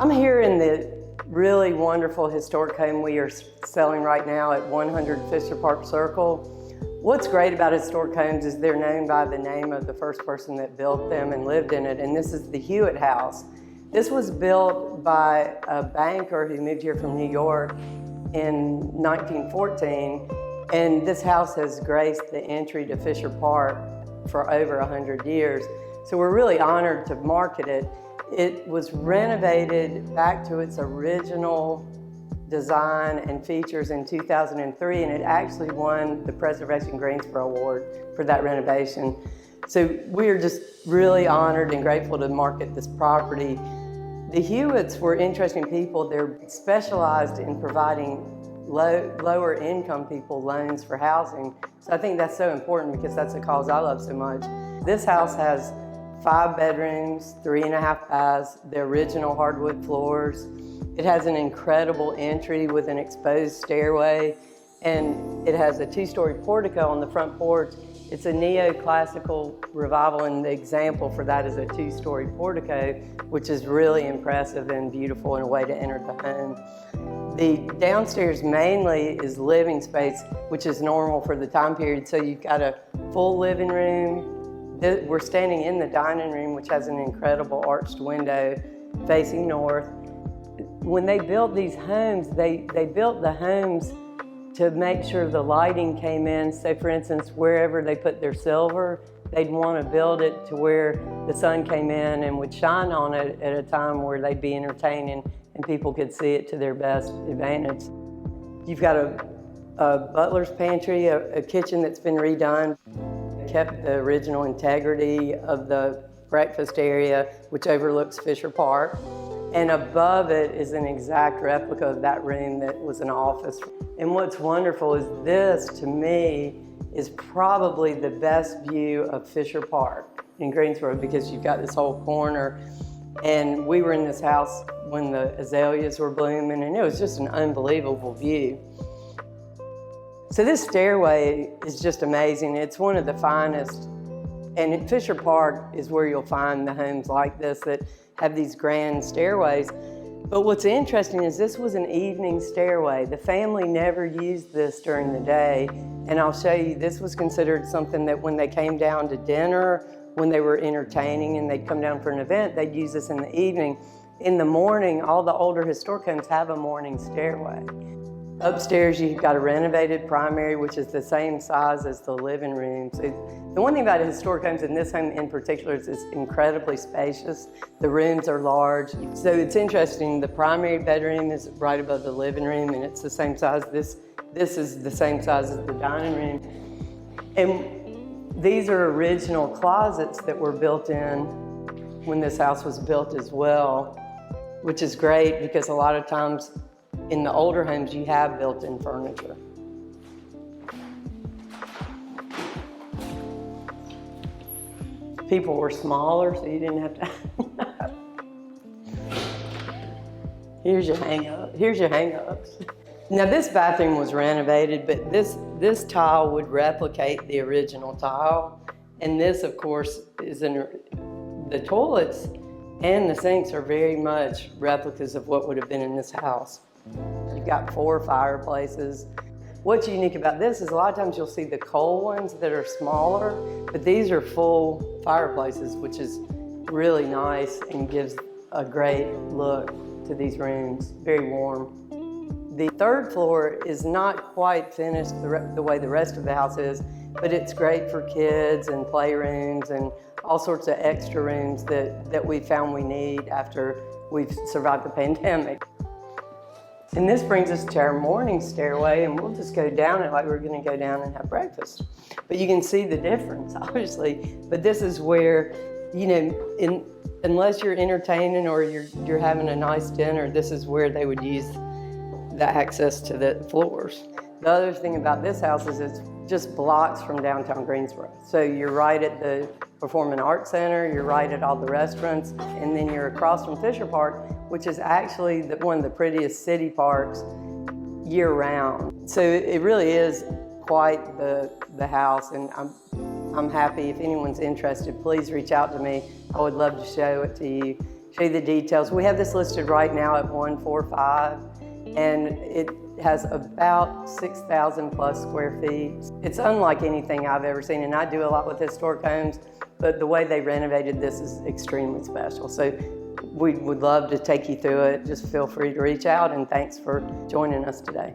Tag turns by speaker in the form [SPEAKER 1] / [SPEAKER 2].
[SPEAKER 1] I'm here in the really wonderful historic home we are selling right now at 100 Fischer Park Circle. What's great about historic homes is they're known by the name of the first person that built them and lived in it, and this is the Hewitt House. This was built by a banker who moved here from New York in 1914, and this house has graced the entry to Fischer Park for over 100 years. So we're really honored to market it. It was renovated back to its original design and features in 2003, and it actually won the Preservation Greensboro Award for that renovation. So we're just really honored and grateful to market this property. The Hewitts were interesting people. They're specialized in providing lower income people loans for housing. So I think that's so important because that's a cause I love so much. This house has 5 bedrooms, 3.5 baths, the original hardwood floors. It has an incredible entry with an exposed stairway, and it has a 2-story portico on the front porch. It's a Neoclassical Revival, and the example for that is a 2-story portico, which is really impressive and beautiful in a way to enter the home. The downstairs mainly is living space, which is normal for the time period. So you've got a full living room. We're standing in the dining room, which has an incredible arched window facing north. When they built these homes, they built the homes to make sure the lighting came in. So for instance, wherever they put their silver, they'd want to build it to where the sun came in and would shine on it at a time where they'd be entertaining and people could see it to their best advantage. You've got a butler's pantry, a kitchen that's been redone. Kept the original integrity of the breakfast area, which overlooks Fischer Park. And above it is an exact replica of that room that was an office. And what's wonderful is this, to me, is probably the best view of Fischer Park in Greensboro because you've got this whole corner. And we were in this house when the azaleas were blooming, and it was just an unbelievable view. So this stairway is just amazing. It's one of the finest. And Fischer Park is where you'll find the homes like this that have these grand stairways. But what's interesting is this was an evening stairway. The family never used this during the day. And I'll show you, this was considered something that when they came down to dinner, when they were entertaining and they'd come down for an event, they'd use this in the evening. In the morning, all the older historic homes have a morning stairway. Upstairs, you've got a renovated primary, which is the same size as the living room. So the one thing about historic homes, in this home in particular, is it's incredibly spacious. The rooms are large. So it's interesting, the primary bedroom is right above the living room, and it's the same size. This is the same size as the dining room. And these are original closets that were built in when this house was built as well, which is great because a lot of times in the older homes, you have built-in furniture. People were smaller, so you didn't have to. Here's your hang-ups. Now this bathroom was renovated, but this tile would replicate the original tile. And this, of course, is the toilets and the sinks are very much replicas of what would have been in this house. You've got 4 fireplaces. What's unique about this is a lot of times you'll see the coal ones that are smaller, but these are full fireplaces, which is really nice and gives a great look to these rooms, very warm. The 3rd floor is not quite finished the way the rest of the house is, but it's great for kids and playrooms and all sorts of extra rooms that we found we need after we've survived the pandemic. And this brings us to our morning stairway, and we'll just go down it like we're going to go down and have breakfast. But you can see the difference, obviously. But this is where, you know, unless you're entertaining or you're having a nice dinner, this is where they would use the access to the floors. The other thing about this house is it's just blocks from downtown Greensboro. So you're right at the Performing Arts Center, you're right at all the restaurants, and then you're across from Fischer Park, which is actually one of the prettiest city parks year-round. So it really is quite the house, and I'm happy. If anyone's interested, please reach out to me. I would love to show it to you, show you the details. We have this listed right now at 145, and it has about 6,000 plus square feet. It's unlike anything I've ever seen, and I do a lot with historic homes, but the way they renovated this is extremely special. So we would love to take you through it. Just feel free to reach out, and thanks for joining us today.